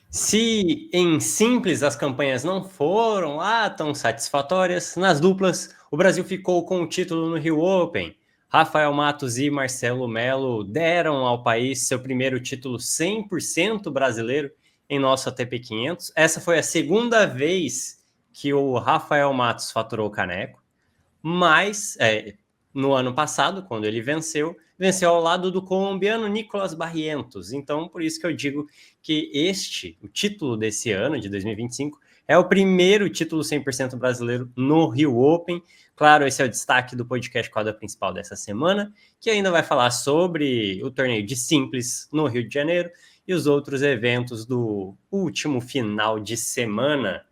Se em simples as campanhas não foram lá tão satisfatórias, nas duplas o Brasil ficou com o título no Rio Open. Rafael Matos e Marcelo Melo deram ao país seu primeiro título 100% brasileiro em nosso ATP 500. Essa foi a segunda vez que o Rafael Matos faturou o caneco, mas no ano passado, quando ele venceu ao lado do colombiano Nicolas Barrientos. Então, por isso que eu digo que o título desse ano, de 2025, é o primeiro título 100% brasileiro no Rio Open. Claro, esse é o destaque do podcast Quadra Principal dessa semana, que ainda vai falar sobre o torneio de simples no Rio de Janeiro e os outros eventos do último final de semana.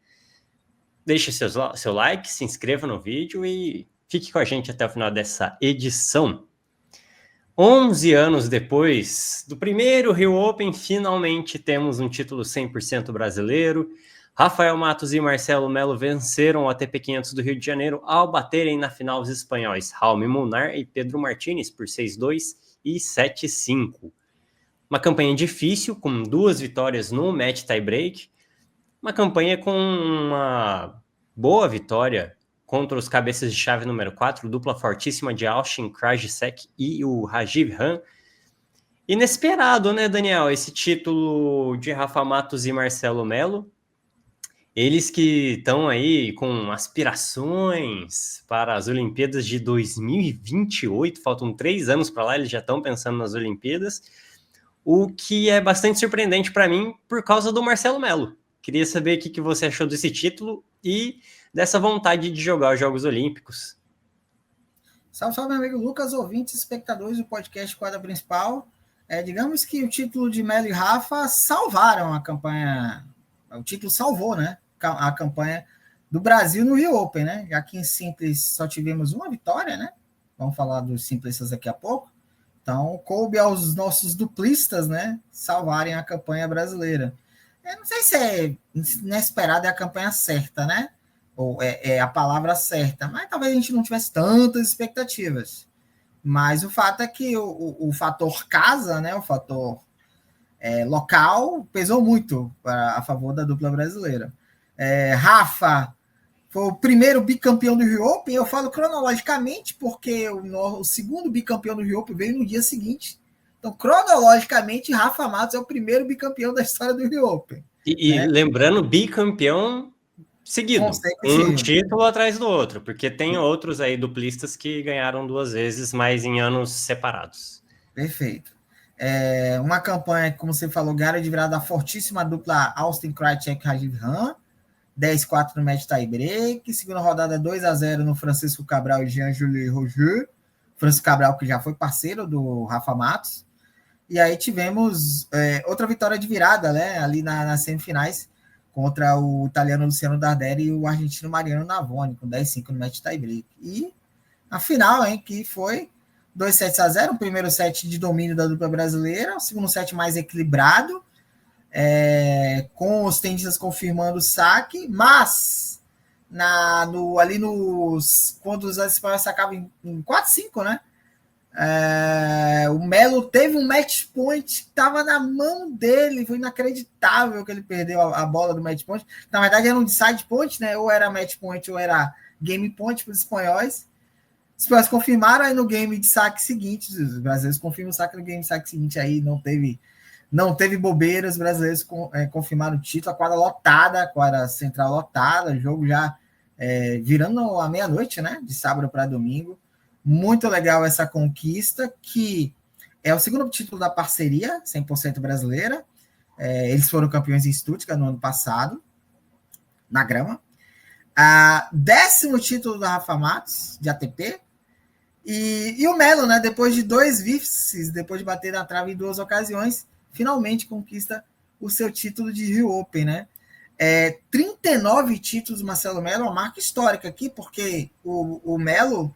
Deixe seu like, se inscreva no vídeo e fique com a gente até o final dessa edição. 11 anos depois do primeiro Rio Open, finalmente temos um título 100% brasileiro. Rafael Matos e Marcelo Melo venceram o ATP 500 do Rio de Janeiro ao baterem na final os espanhóis Jaume Munar e Pedro Martínez por 6-2 e 7-5. Uma campanha difícil, com 2 vitórias no match tie-break. Uma campanha com uma boa vitória contra os cabeças de chave número 4, dupla fortíssima de Austin Krajicek e o Rajiv Ram. Inesperado, né, Daniel? Esse título de Rafa Matos e Marcelo Melo. Eles que estão aí com aspirações para as Olimpíadas de 2028, faltam 3 anos para lá, eles já estão pensando nas Olimpíadas, o que é bastante surpreendente para mim por causa do Marcelo Melo. Queria saber o que você achou desse título e dessa vontade de jogar os Jogos Olímpicos. Salve, salve, meu amigo Lucas, ouvintes, espectadores do podcast Quadra Principal. Digamos que o título de Melo e Rafa salvaram a campanha, o título salvou, né, a campanha do Brasil no Rio Open, né, já que em simples só tivemos uma vitória, né, vamos falar dos simplistas daqui a pouco, então coube aos nossos duplistas, né, salvarem a campanha brasileira. Eu não sei se é inesperado, é a campanha certa, né, ou é a palavra certa, mas talvez a gente não tivesse tantas expectativas. Mas o fato é que o fator casa, né, o fator local, pesou muito a favor da dupla brasileira. Rafa foi o primeiro bicampeão do Rio Open, eu falo cronologicamente, porque o segundo bicampeão do Rio Open veio no dia seguinte. Então, cronologicamente, Rafa Matos é o primeiro bicampeão da história do Rio Open. E né? lembrando, bicampeão seguido, um título atrás do outro, porque tem outros aí duplistas que ganharam 2 vezes, mas em anos separados. Perfeito. Uma campanha, como você falou, ganharam de virada a fortíssima dupla Austin Krajicek e Rajiv Ram, 10-4 no match tie-break, segunda rodada 2-0 no Francisco Cabral e Jean-Jules Roger, Francisco Cabral que já foi parceiro do Rafa Matos, e aí tivemos outra vitória de virada, né, ali nas semifinais, contra o italiano Luciano Darderi e o argentino Mariano Navoni, com 10-5 no match tie-break. E a final, que foi 2-0, o primeiro set de domínio da dupla brasileira, o segundo set mais equilibrado, com os tenistas confirmando o saque, mas ali quando os espanhóis sacavam em 4-5, né? O Melo teve um match point que estava na mão dele, foi inacreditável que ele perdeu a bola do match point. Na verdade, era um decide point, né? Ou era match point ou era game point para os espanhóis. Os espanhóis confirmaram aí no game de saque seguinte, os brasileiros confirmam o saque no game de saque seguinte, aí não teve bobeira, os brasileiros confirmaram o título, a quadra lotada, a quadra central lotada, o jogo já virando a meia-noite, né? De sábado para domingo. Muito legal essa conquista, que é o segundo título da parceria 100% brasileira. Eles foram campeões em Stuttgart no ano passado, na grama. 10º título da Rafa Matos, de ATP. E o Melo, né, depois de 2 vices, depois de bater na trave em 2 ocasiões, finalmente conquista o seu título de Rio Open, né? 39 títulos do Marcelo Melo, uma marca histórica aqui, porque o Melo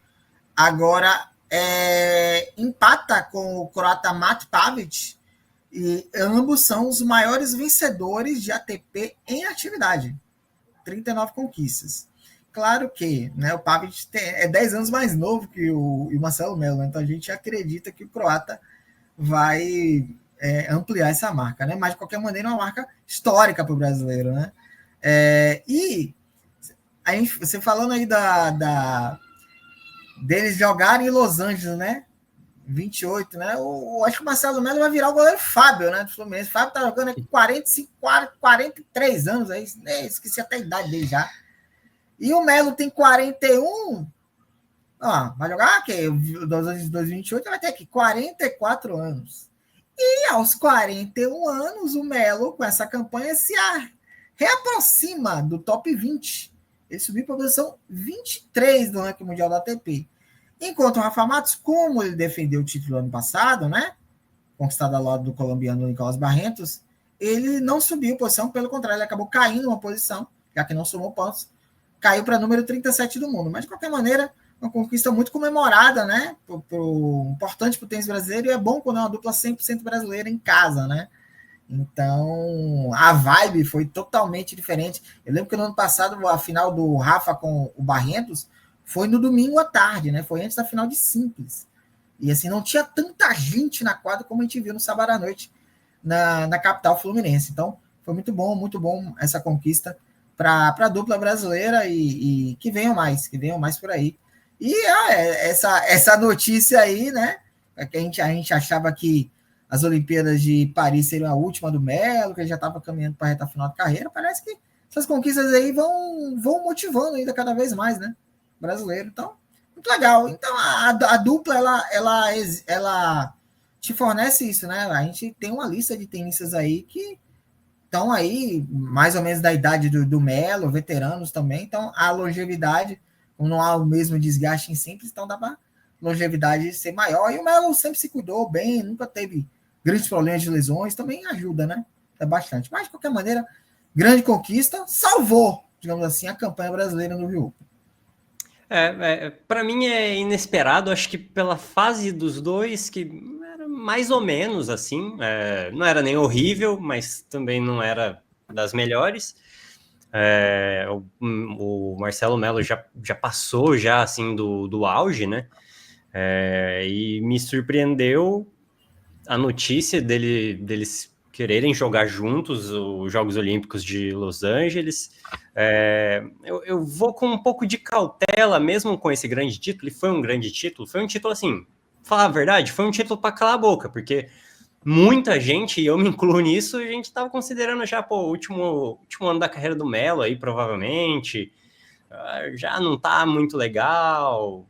agora empata com o croata Matt Pavic, e ambos são os maiores vencedores de ATP em atividade. 39 conquistas. Claro que, né, o Pavic é 10 anos mais novo que o Marcelo Melo, então a gente acredita que o croata vai ampliar essa marca, né? Mas, de qualquer maneira, é uma marca histórica para o brasileiro, né? E aí, você falando aí deles jogarem em Los Angeles, né? 28, né? Acho que o Marcelo Melo vai virar o goleiro Fábio, né? Do Fluminense. O Fábio tá jogando aqui 45, 43 anos aí, né? Esqueci até a idade dele já. E o Melo tem 41. Vai jogar aqui, 2028 vai ter aqui 44 anos. E aos 41 anos, o Melo, com essa campanha, se reaproxima do top 20. Ele subiu para a posição 23 do ranking mundial da ATP. Enquanto o Rafa Matos, como ele defendeu o título ano passado, né? Conquistado ao lado do colombiano Nicolás Barrentos, ele não subiu posição, pelo contrário, ele acabou caindo uma posição, já que não somou pontos, caiu para número 37 do mundo. Mas, de qualquer maneira, uma conquista muito comemorada, né? Importante para o tênis brasileiro, e é bom quando é uma dupla 100% brasileira em casa, né? Então, a vibe foi totalmente diferente. Eu lembro que no ano passado, a final do Rafa com o Barrentos foi no domingo à tarde, né? Foi antes da final de simples. E assim, não tinha tanta gente na quadra como a gente viu no sábado à noite na capital fluminense. Então, foi muito bom essa conquista para a dupla brasileira e que venham mais por aí. E essa notícia aí, né? Que a gente achava que as Olimpíadas de Paris seriam a última do Melo, que ele já estava caminhando para a reta final da carreira. Parece que essas conquistas aí vão motivando ainda cada vez mais, né? Brasileiro. Então, muito legal. Então, a dupla, ela te fornece isso, né? A gente tem uma lista de tenistas aí que estão aí, mais ou menos da idade do Melo, veteranos também. Então, a longevidade, não há o mesmo desgaste em simples, então dá para longevidade ser maior. E o Melo sempre se cuidou bem, nunca teve grandes problemas de lesões, também ajuda, né? É bastante. Mas, de qualquer maneira, grande conquista, salvou, digamos assim, a campanha brasileira no Rio. Para mim é inesperado, acho que pela fase dos dois, que era mais ou menos assim, não era nem horrível, mas também não era das melhores. O Marcelo Melo já passou já assim do auge, né? E me surpreendeu a notícia deles quererem jogar juntos os Jogos Olímpicos de Los Angeles. Eu vou com um pouco de cautela, mesmo com esse grande título, e foi um grande título, foi um título assim, falar a verdade, foi um título para calar a boca, porque muita gente, e eu me incluo nisso, a gente estava considerando já, o último ano da carreira do Melo aí, provavelmente, já não está muito legal,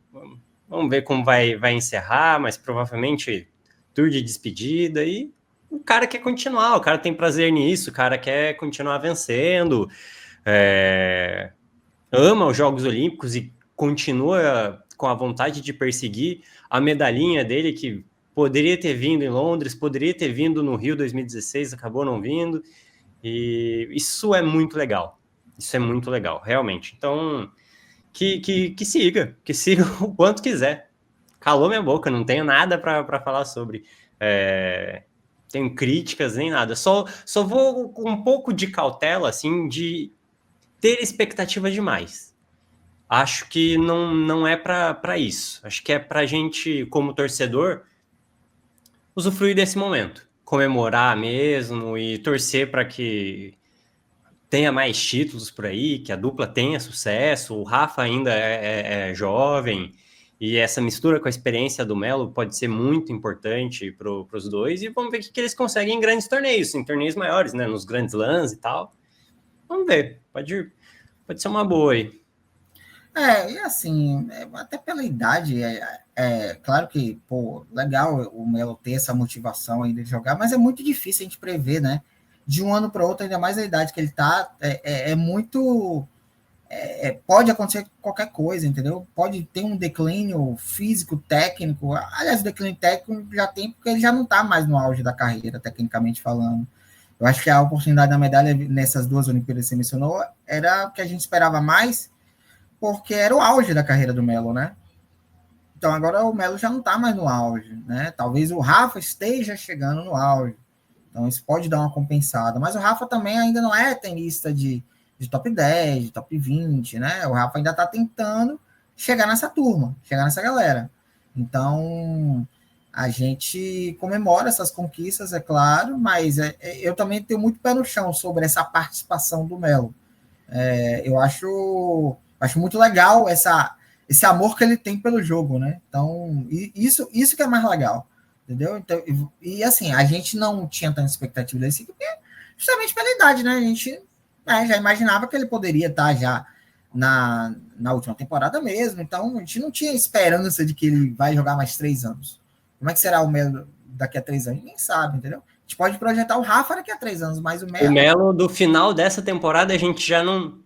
vamos ver como vai encerrar, mas provavelmente tour de despedida, e o cara quer continuar, o cara tem prazer nisso, o cara quer continuar vencendo, ama os Jogos Olímpicos e continua com a vontade de perseguir a medalhinha dele, que poderia ter vindo em Londres, poderia ter vindo no Rio 2016, acabou não vindo, e isso é muito legal, realmente. Então, que siga o quanto quiser. Calou minha boca, não tenho nada para falar sobre. Tenho críticas nem nada. Só vou com um pouco de cautela, assim, de ter expectativa demais. Acho que não é para isso. Acho que é para a gente, como torcedor, usufruir desse momento. Comemorar mesmo e torcer para que tenha mais títulos por aí, que a dupla tenha sucesso. O Rafa ainda é jovem, e essa mistura com a experiência do Melo pode ser muito importante para os dois, e vamos ver o que eles conseguem em grandes torneios, em torneios maiores, né, nos grandes lãs e tal. Vamos ver, pode ser uma boa aí. E assim, até pela idade, claro que, legal o Melo ter essa motivação ainda de jogar, mas é muito difícil a gente prever, né? De um ano para outro, ainda mais a idade que ele tá, muito. Pode acontecer qualquer coisa, entendeu? Pode ter um declínio físico, técnico. Aliás, o declínio técnico já tem, porque ele já não está mais no auge da carreira, tecnicamente falando. Eu acho que a oportunidade da medalha nessas duas Olimpíadas que você mencionou era o que a gente esperava mais, porque era o auge da carreira do Melo, né? Então agora o Melo já não está mais no auge, né? Talvez o Rafa esteja chegando no auge. Então isso pode dar uma compensada. Mas o Rafa também ainda não é tenista de top 10, de top 20, né? O Rafa ainda está tentando chegar nessa turma, chegar nessa galera. Então, A gente comemora essas conquistas, é claro, mas eu também tenho muito pé no chão sobre essa participação do Melo. Eu acho muito legal esse amor que ele tem pelo jogo, né? Então, isso que é mais legal, entendeu? Então, e assim, a gente não tinha tanta expectativa desse, porque justamente pela idade, né? A gente já imaginava que ele poderia estar já na última temporada mesmo, então a gente não tinha esperança de que ele vai jogar mais 3 anos. Como é que será o Melo daqui a 3 anos? Ninguém sabe, entendeu? A gente pode projetar o Rafa daqui a 3 anos, mas o O Melo... Melo, do final dessa temporada, a gente já não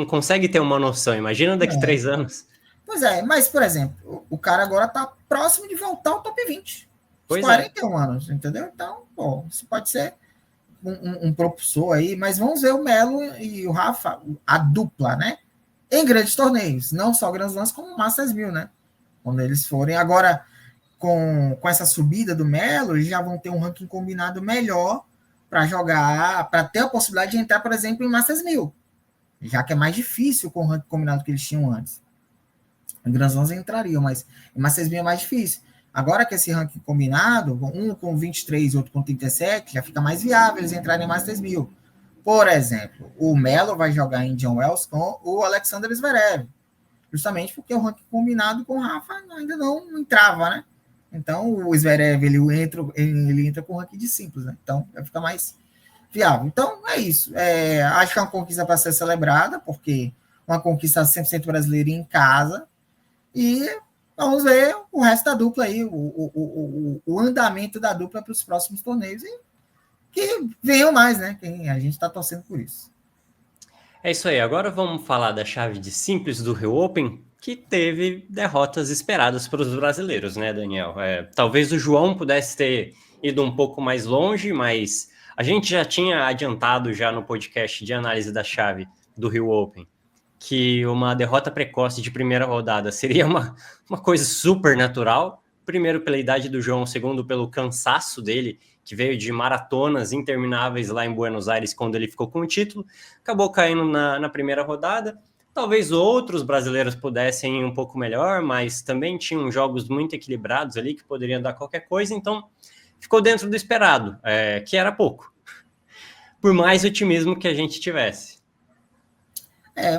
consegue ter uma noção. Imagina daqui 3 anos. Pois é, mas, por exemplo, o cara agora tá próximo de voltar ao top 20. Os Pois é. 41 anos, entendeu? Então, bom, isso pode ser um propulsor aí, mas vamos ver o Melo e o Rafa, a dupla, né? Em grandes torneios, não só Grand Slams, como o Masters 1000, né? Quando eles forem. Agora, com essa subida do Melo, eles já vão ter um ranking combinado melhor para jogar, para ter a possibilidade de entrar, por exemplo, em Masters 1000, já que é mais difícil com o ranking combinado que eles tinham antes. Em Grand Slams entrariam, mas em Masters 1000 é mais difícil. Agora que esse ranking combinado, um com 23 e outro com 37, já fica mais viável eles entrarem em Masters 1000. Por exemplo, o Melo vai jogar em Indian Wells com o Alexander Zverev, justamente porque o ranking combinado com o Rafa ainda não entrava, né? Então, o Zverev, ele entra com o ranking de simples, né? Então, vai ficar mais viável. Então, é isso. Acho que é uma conquista para ser celebrada, porque uma conquista 100% brasileira em casa, e vamos ver o resto da dupla aí, o andamento da dupla para os próximos torneios, e que venham mais, né? A gente está torcendo por isso. É isso aí. Agora vamos falar da chave de simples do Rio Open, que teve derrotas esperadas para os brasileiros, né, Daniel? Talvez o João pudesse ter ido um pouco mais longe, mas a gente já tinha adiantado já no podcast de análise da chave do Rio Open que uma derrota precoce de primeira rodada seria uma coisa super natural. Primeiro pela idade do João, segundo pelo cansaço dele, que veio de maratonas intermináveis lá em Buenos Aires quando ele ficou com o título, acabou caindo na primeira rodada. Talvez outros brasileiros pudessem ir um pouco melhor, mas também tinham jogos muito equilibrados ali que poderiam dar qualquer coisa, então ficou dentro do esperado, que era pouco, por mais otimismo que a gente tivesse.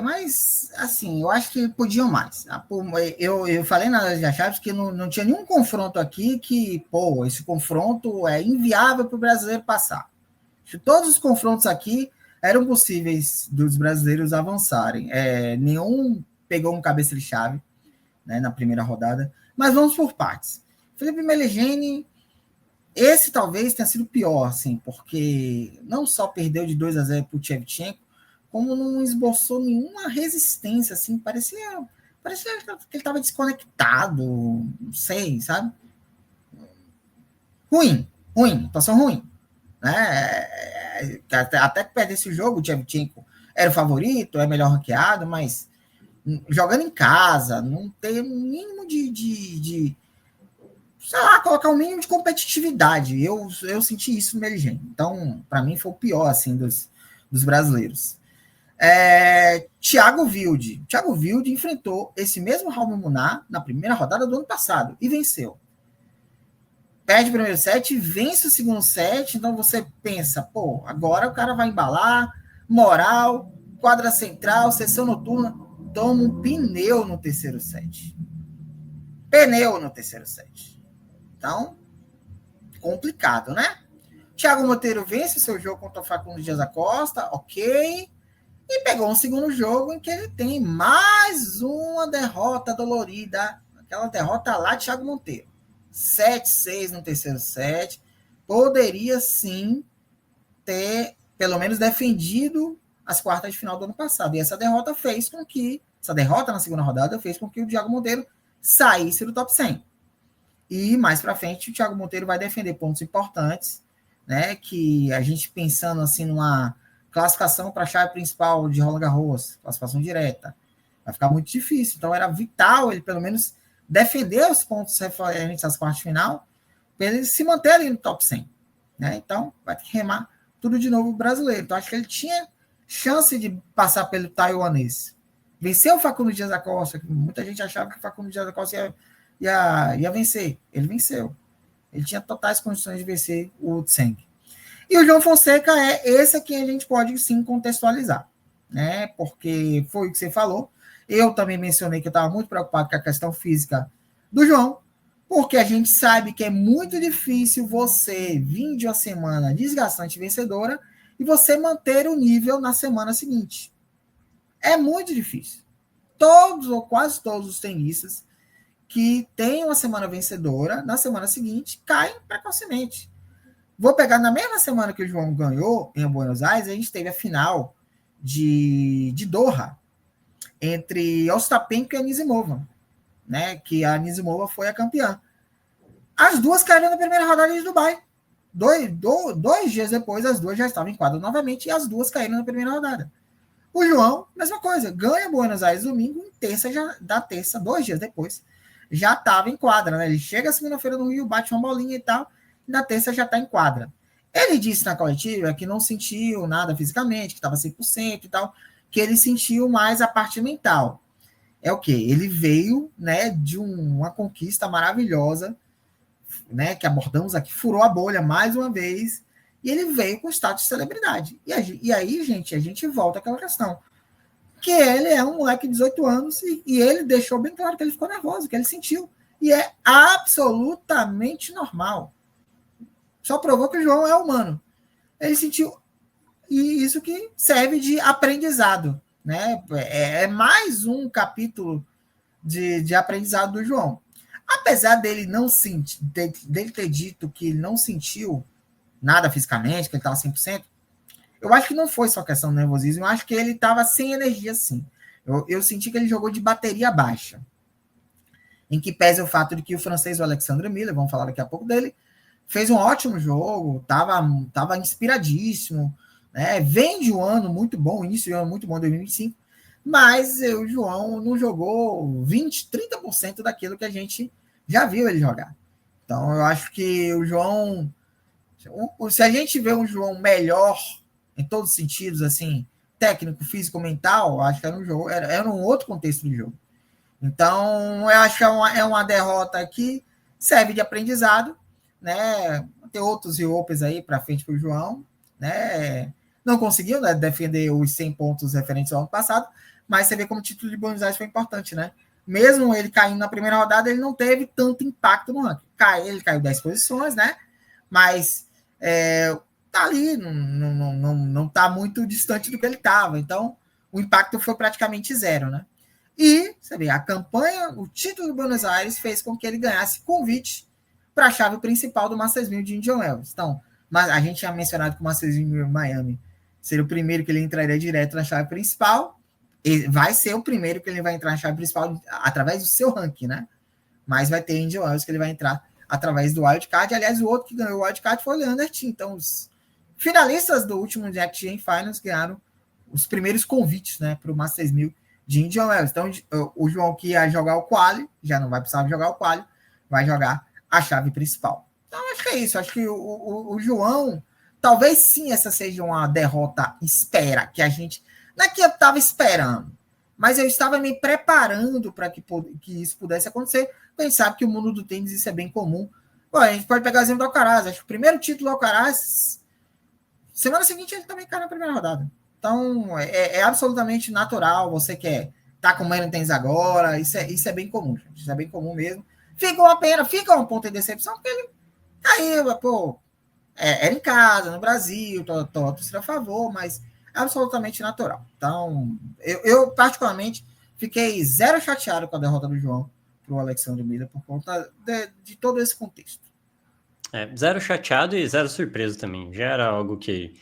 Mas, assim, eu acho que podiam mais. Eu falei nas chaves que não tinha nenhum confronto aqui que, esse confronto é inviável para o brasileiro passar. Todos os confrontos aqui eram possíveis dos brasileiros avançarem. Nenhum pegou um cabeça de chave, né, na primeira rodada. Mas vamos por partes. Felipe Meligeni, esse talvez tenha sido pior, assim, porque não só perdeu de 2-0 para o Shevchenko, como não esboçou nenhuma resistência, assim, parecia que ele estava desconectado, não sei, sabe? Ruim, atuação ruim, né? Até que perdesse o jogo, o Shevchenko era o favorito, é melhor ranqueado, mas jogando em casa, não ter um mínimo de sei lá, colocar um mínimo de competitividade. Eu senti isso no Meligeni. Então, para mim, foi o pior, assim, dos brasileiros. Thiago Wilde. Thiago Wilde enfrentou esse mesmo Raul Munar na primeira rodada do ano passado e venceu. Perde o primeiro set, vence o segundo set, então você pensa, agora o cara vai embalar, moral, quadra central, sessão noturna, toma um pneu no terceiro set. Então, complicado, né? Thiago Monteiro vence o seu jogo contra o Facundo Dias da Costa, ok. E pegou um segundo jogo em que ele tem mais uma derrota dolorida. Aquela derrota lá de Thiago Monteiro. 7-6 no terceiro set. Poderia sim ter, pelo menos, defendido as quartas de final do ano passado. E essa derrota na segunda rodada fez com que o Thiago Monteiro saísse do top 100. E mais para frente o Thiago Monteiro vai defender pontos importantes, né? Que a gente pensando assim numa classificação para a chave principal de Roland Garros, classificação direta, vai ficar muito difícil. Então era vital ele pelo menos defender os pontos referentes às quartas de final, para ele se manter ali no top 100, né? Então vai ter que remar tudo de novo o brasileiro. Então acho que ele tinha chance de passar pelo taiwanês. Venceu o Facundo Dias da Costa, que muita gente achava que o Facundo Dias da Costa ia ia vencer. Ele venceu. Ele tinha totais condições de vencer o Tseng. E o João Fonseca é esse aqui a gente pode sim contextualizar, né? Porque foi o que você falou. Eu também mencionei que eu estava muito preocupado com a questão física do João, porque a gente sabe que é muito difícil você vir de uma semana desgastante e vencedora e você manter o nível na semana seguinte. É muito difícil. Todos ou quase todos os tenistas que têm uma semana vencedora, na semana seguinte, caem precocemente. Vou pegar na mesma semana que o João ganhou em Buenos Aires, a gente teve a final de Doha entre Ostapenko e Anisimova, né? Que a Anisimova foi a campeã. As duas caíram na primeira rodada de Dubai. Dois dias depois, as duas já estavam em quadra novamente e as duas caíram na primeira rodada. O João, mesma coisa, ganha Buenos Aires domingo, em terça, da terça, 2 dias depois, já estava em quadra, né? Ele chega segunda-feira no Rio, bate uma bolinha e tal, e na terça já está em quadra. Ele disse na coletiva que não sentiu nada fisicamente, que estava 100% e tal, que ele sentiu mais a parte mental. É o quê? Ele veio, né, de uma conquista maravilhosa, né, que abordamos aqui, furou a bolha mais uma vez, e ele veio com status de celebridade. E aí, gente, a gente volta àquela questão. Que ele é um moleque de 18 anos e ele deixou bem claro que ele ficou nervoso, que ele sentiu. E é absolutamente normal. Só provou que o João é humano. Ele sentiu. E isso que serve de aprendizado. Né? É mais um capítulo de aprendizado do João. Apesar dele não sentir, dele ter dito que ele não sentiu nada fisicamente, que ele estava 100%, eu acho que não foi só questão do nervosismo, eu acho que ele estava sem energia, sim. Eu senti que ele jogou de bateria baixa. Em que pese o fato de que o francês, o Alexandre Miller, vamos falar daqui a pouco dele, fez um ótimo jogo, estava inspiradíssimo, né? Vem de um ano muito bom, início de ano muito bom, 2025, mas o João não jogou 20%, 30% daquilo que a gente já viu ele jogar. Então, eu acho que o João... Se a gente vê um João melhor em todos os sentidos, assim, técnico, físico, mental, acho que era um jogo, era um outro contexto de jogo. Então, eu acho que é uma derrota que serve de aprendizado, né? Tem outros Opens aí para frente para o João, né? Não conseguiu, né, defender os 100 pontos referentes ao ano passado, mas você vê como o título de Buenos Aires foi importante, né? Mesmo ele caindo na primeira rodada, ele não teve tanto impacto no ranking. Ele caiu 10 posições, né? Mas tá ali, não tá muito distante do que ele estava. Então, o impacto foi praticamente zero, né? E, você vê, a campanha, o título do Buenos Aires fez com que ele ganhasse convite para a chave principal do Masters 1000 de Indian Wells. Então, a gente tinha mencionado que o Masters 1000 em Miami seria o primeiro que ele entraria direto na chave principal. E vai ser o primeiro que ele vai entrar na chave principal através do seu ranking, né? Mas vai ter Indian Wells que ele vai entrar através do wildcard. Aliás, o outro que ganhou o wildcard foi o Leander Tim. Então, os finalistas do último Jack Gen Finals ganharam os primeiros convites, né, para o Masters 1000 de Indian Wells. Então, o João que ia jogar o quali, já não vai precisar jogar o quali, vai jogar a chave principal. Então, acho que é isso. Acho que o João, talvez sim essa seja uma derrota espera, que a gente... Não é que eu estava esperando, mas eu estava me preparando para que isso pudesse acontecer. A gente sabe que o mundo do tênis isso é bem comum. Bom, a gente pode pegar o exemplo do Alcaraz. Acho que o primeiro título do Alcaraz, semana seguinte ele também cai na primeira rodada. Então, é absolutamente natural. Você quer tá comendo tênis agora, isso é bem comum, gente. Isso é bem comum mesmo. Fica uma pena, fica um ponto de decepção, porque ele caiu, pô, era em casa, no Brasil, tô torcendo a favor, mas é absolutamente natural. Então, eu particularmente fiquei zero chateado com a derrota do João para o Alexandre Miller por conta de todo esse contexto. Zero chateado e zero surpreso também. Já era algo que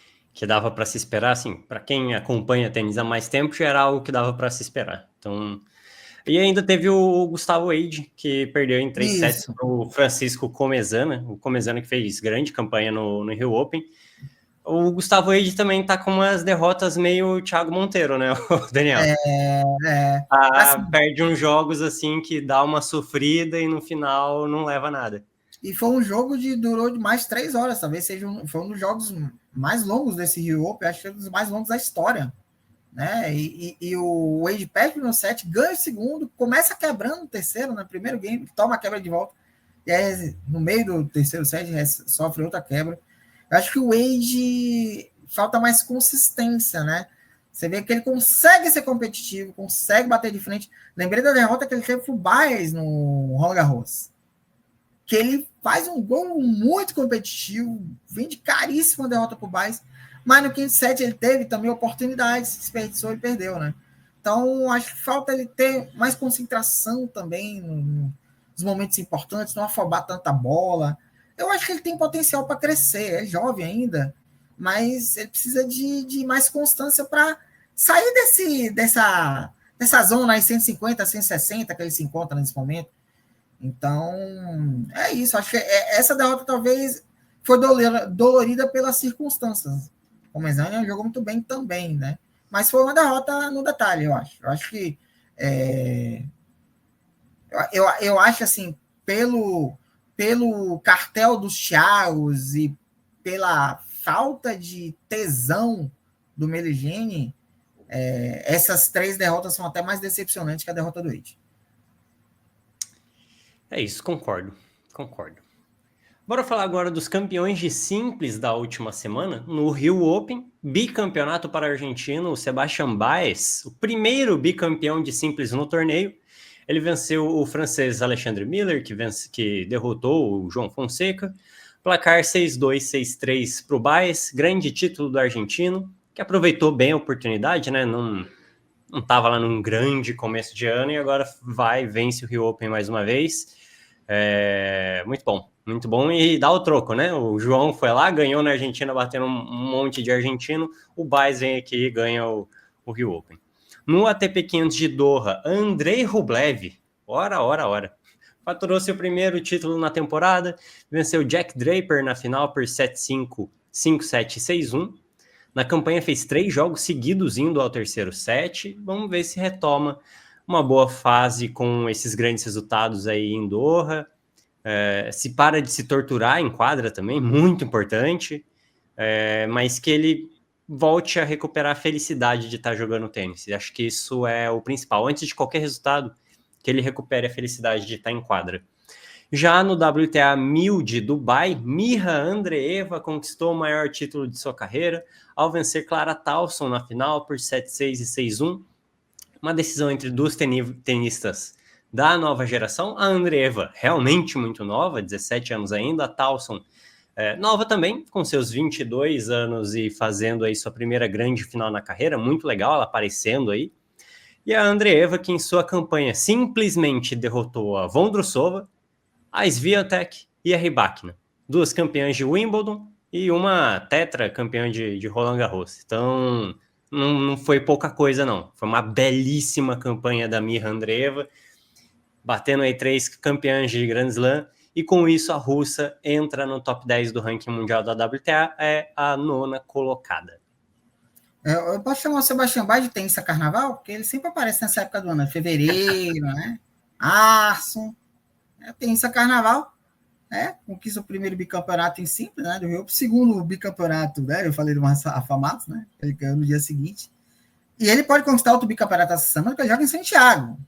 dava para se esperar, assim, para quem acompanha tênis há mais tempo, já era algo que dava para se esperar. Então, e ainda teve o Gustavo Wade, que perdeu em 3 sets para o Francisco Comesana, o Comesana que fez grande campanha no Rio Open. O Gustavo Wade também tá com umas derrotas meio Thiago Monteiro, né, Daniel? Perde uns jogos assim que dá uma sofrida e no final não leva nada. E foi um jogo durou mais de 3 horas, talvez foi um dos jogos mais longos desse Rio Open, acho que foi um dos mais longos da história né? E o Wade perde no set, ganha o segundo, começa quebrando o terceiro, no primeiro game, toma a quebra de volta, e aí no meio do terceiro set sofre outra quebra. Eu acho que o Wade falta mais consistência, né? Você vê que ele consegue ser competitivo, consegue bater de frente. Lembrei da derrota que ele teve pro Baez no Roland Garros, que ele faz um gol muito competitivo, vende caríssimo a derrota pro Baez, mas no quinto set ele teve também oportunidades, se desperdiçou e perdeu, né? Então, acho que falta ele ter mais concentração também nos momentos importantes, não afobar tanta bola. Eu acho que ele tem potencial para crescer, é jovem ainda, mas ele precisa de mais constância para sair dessa zona aí 150, 160 que ele se encontra nesse momento. Então, é isso. Acho que essa derrota talvez foi dolorida pelas circunstâncias. O Mezani jogou muito bem também, né? Mas foi uma derrota no detalhe, eu acho. Eu acho que eu acho assim, pelo cartel dos Thiagos e pela falta de tesão do Meligeni, essas 3 derrotas são até mais decepcionantes que a derrota do Wade. É isso, concordo. Bora falar agora dos campeões de simples da última semana. No Rio Open, bicampeonato para o argentino, o Sebastian Baez, o primeiro bicampeão de simples no torneio. Ele venceu o francês Alexandre Miller, que derrotou o João Fonseca. Placar 6-2, 6-3 para o Baez, grande título do argentino, que aproveitou bem a oportunidade, né? Não estava lá num grande começo de ano e agora vence o Rio Open mais uma vez. Muito bom e dá o troco, né? O João foi lá, ganhou na Argentina, batendo um monte de argentino. O Baez vem aqui e ganha o Rio Open. No ATP 500 de Doha, Andrei Rublev, ora. Faturou seu primeiro título na temporada, venceu Jack Draper na final por 7-5, 5-7 e 6-1. Na campanha fez 3 jogos seguidos indo ao terceiro set. Vamos ver se retoma uma boa fase com esses grandes resultados aí em Doha. Se para de se torturar em quadra também, muito importante. Mas que ele volte a recuperar a felicidade de estar jogando tênis. E acho que isso é o principal. Antes de qualquer resultado, que ele recupere a felicidade de estar em quadra. Já no WTA 1000 de Dubai, Mirra Andreeva conquistou o maior título de sua carreira ao vencer Clara Tauson na final por 7-6 e 6-1. Uma decisão entre duas tenistas da nova geração. A Andreeva, realmente muito nova, 17 anos ainda. A Tauson, nova também, com seus 22 anos e fazendo aí sua primeira grande final na carreira. Muito legal, ela aparecendo aí. E a Andreeva, que em sua campanha simplesmente derrotou a Vondrousova, a Swiatek e a Rybakina. 2 campeãs de Wimbledon e uma tetra campeã de Roland Garros. Então, não foi pouca coisa, não. Foi uma belíssima campanha da Mirra Andreeva, batendo aí 3 campeãs de Grand Slam. E com isso, a russa entra no top 10 do ranking mundial da WTA, é a 9ª colocada. Eu posso chamar o Sebastian Baez de tenista carnaval? Porque ele sempre aparece nessa época do ano, fevereiro, né? Março. Tenista carnaval, né? Conquista o primeiro bicampeonato em simples, né? Do Rio, o segundo bicampeonato, né? Eu falei do Rafa Matos, né? Ele ganhou no dia seguinte. E ele pode conquistar outro bicampeonato essa semana, porque ele joga em Santiago,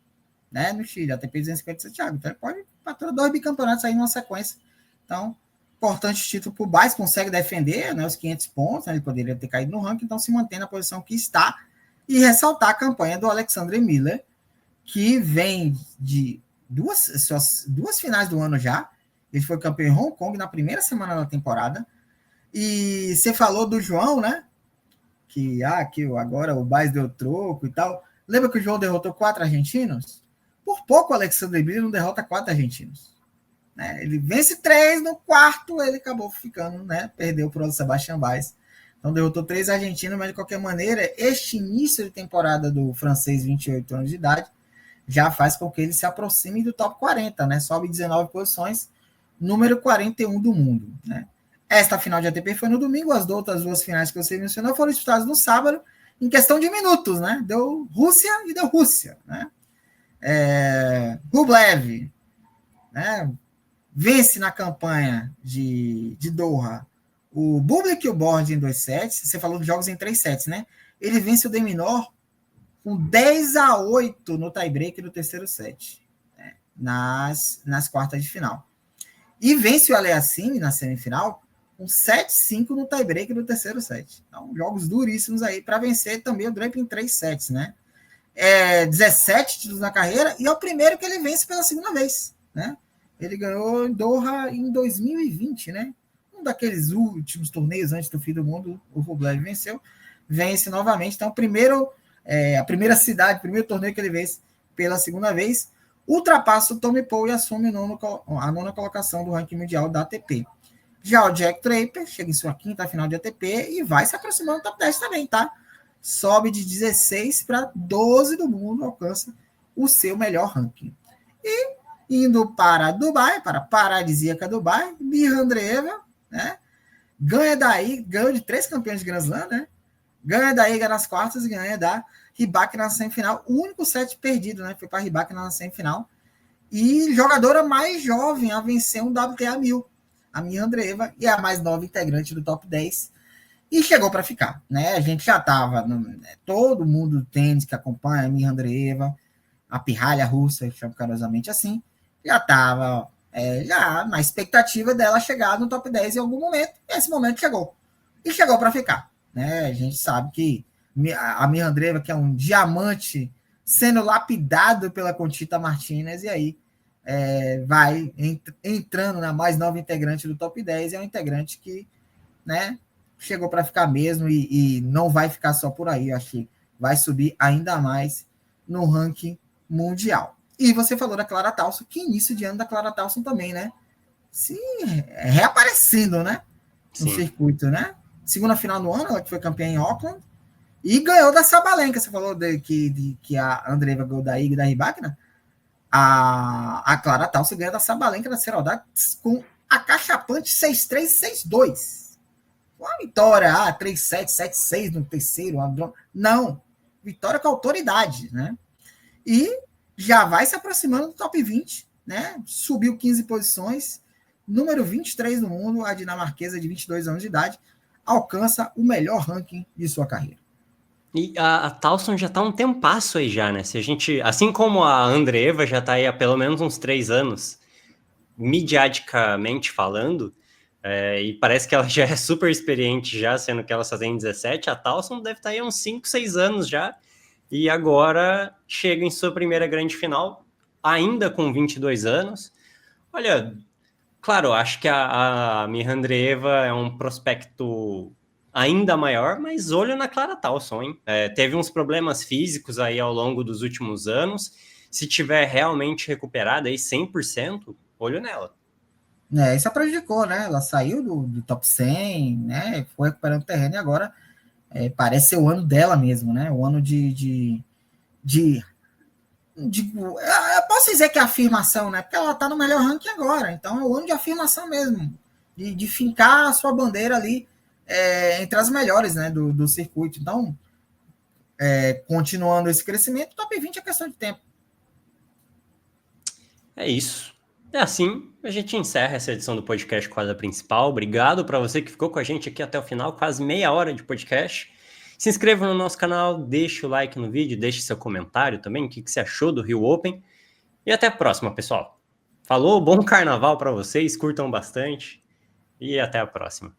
né? No Chile, ATP 250 de Santiago. Então ele pode faturar 2 bicampeonatos aí numa sequência. Então, importante título para o Baez, consegue defender, né, os 500 pontos, né, ele poderia ter caído no ranking, então se mantém na posição que está, e ressaltar a campanha do Alexandre Miller, que vem de duas finais do ano já. Ele foi campeão em Hong Kong na primeira semana da temporada. E você falou do João, né? Que agora o Baez deu troco e tal. Lembra que o João derrotou 4 argentinos? Por pouco o Alexandre Miller não derrota 4 argentinos. Né? Ele vence 3, no quarto ele acabou ficando, né? Perdeu para o Sebastian Baez. Então derrotou 3 argentinos, mas de qualquer maneira, este início de temporada do francês, 28 anos de idade, já faz com que ele se aproxime do top 40, né? Sobe 19 posições, número 41 do mundo, né? Esta final de ATP foi no domingo, as outras 2 finais que você mencionou foram disputadas no sábado, em questão de minutos, né? Deu Rússia e deu Rússia, né? Rublev, né? Vence na campanha de Doha o Bublik e o Borde em 2 sets. Você falou de jogos em 3 sets, né? ele vence o de Minaur com 10-8 no tie-break do terceiro set, né, nas quartas de final. E vence o Aliassime na semifinal com 7-5 no tie-break do terceiro set. Então, jogos duríssimos aí para vencer também o Draper em 3 sets, né? 17 títulos na carreira e é o primeiro que ele vence pela segunda vez, né? Ele ganhou em Doha em 2020, né? Um daqueles últimos torneios antes do fim do mundo, o Rublev vence novamente. Então, a primeira cidade, o primeiro torneio que ele vence pela segunda vez, ultrapassa o Tommy Paul e assume a nona colocação do ranking mundial da ATP. Já o Jack Draper chega em sua quinta final de ATP e vai se aproximando do top 10 também, tá? Sobe de 16 para 12 do mundo, alcança o seu melhor ranking. E indo para Dubai, para a paradisíaca Dubai, Mirra Andreeva, né? Ganhou de 3 campeões de Grand Slam, né? Ganha da Iga nas quartas e ganha da Rybakina na semifinal. O único set perdido, né? Foi para a Rybakina na semifinal. E jogadora mais jovem a vencer um WTA 1000, a Mirra Andreeva, e a mais nova integrante do top 10. E chegou para ficar, né? A gente já estava, todo mundo do tênis que acompanha a Mirra Andreeva, a pirralha russa, chama carinhosamente assim, já estava já na expectativa dela chegar no top 10 em algum momento, e esse momento chegou. E chegou para ficar, né? A gente sabe que a Mirra Andreeva, que é um diamante sendo lapidado pela Conchita Martinez, e aí vai entrando na mais nova integrante do top 10, é um integrante que, né, chegou para ficar mesmo e não vai ficar só por aí, eu acho que vai subir ainda mais no ranking mundial. E você falou da Clara Tauson, que início de ano da Clara Tauson também, né? Se reaparecendo, né? No circuito, né? Segunda final do ano, ela que foi campeã em Auckland, e ganhou da Sabalenka. Você falou que a Andreeva ganhou da Iga e da Rybakina. A Clara Tauson ganhou da Sabalenka na Serodá com acachapante 6-3 e 6-2. Uma vitória, 3-7, 7-6 no terceiro. Não, vitória com autoridade, né? E já vai se aproximando do top 20, né? Subiu 15 posições, número 23 no mundo, a dinamarquesa de 22 anos de idade, alcança o melhor ranking de sua carreira. E a Tauson já tá um tempasso aí já, né? Se a gente, assim como a Andreeva já tá aí há pelo menos uns 3 anos, midiaticamente falando, e parece que ela já é super experiente já, sendo que ela só tem 17, a Tauson deve estar aí há uns 5, 6 anos já, e agora chega em sua primeira grande final, ainda com 22 anos. Olha, claro, acho que a Mirra Andreeva é um prospecto ainda maior, mas olho na Clara Tauson, hein? Teve uns problemas físicos aí ao longo dos últimos anos. Se tiver realmente recuperada aí 100%, olho nela. Isso a prejudicou, né? Ela saiu do top 100, né? Foi recuperando terreno e agora parece ser o ano dela mesmo, né? O ano eu posso dizer que é afirmação, né? Porque ela tá no melhor ranking agora, então é o ano de afirmação mesmo, de fincar a sua bandeira ali entre as melhores, né, do circuito. Então, continuando esse crescimento, top 20 é questão de tempo. É isso. É assim, a gente encerra essa edição do podcast Quadra Principal. Obrigado para você que ficou com a gente aqui até o final, quase meia hora de podcast. Se inscreva no nosso canal, deixe o like no vídeo, deixe seu comentário também, o que você achou do Rio Open. E até a próxima, pessoal. Falou, bom carnaval para vocês, curtam bastante e até a próxima.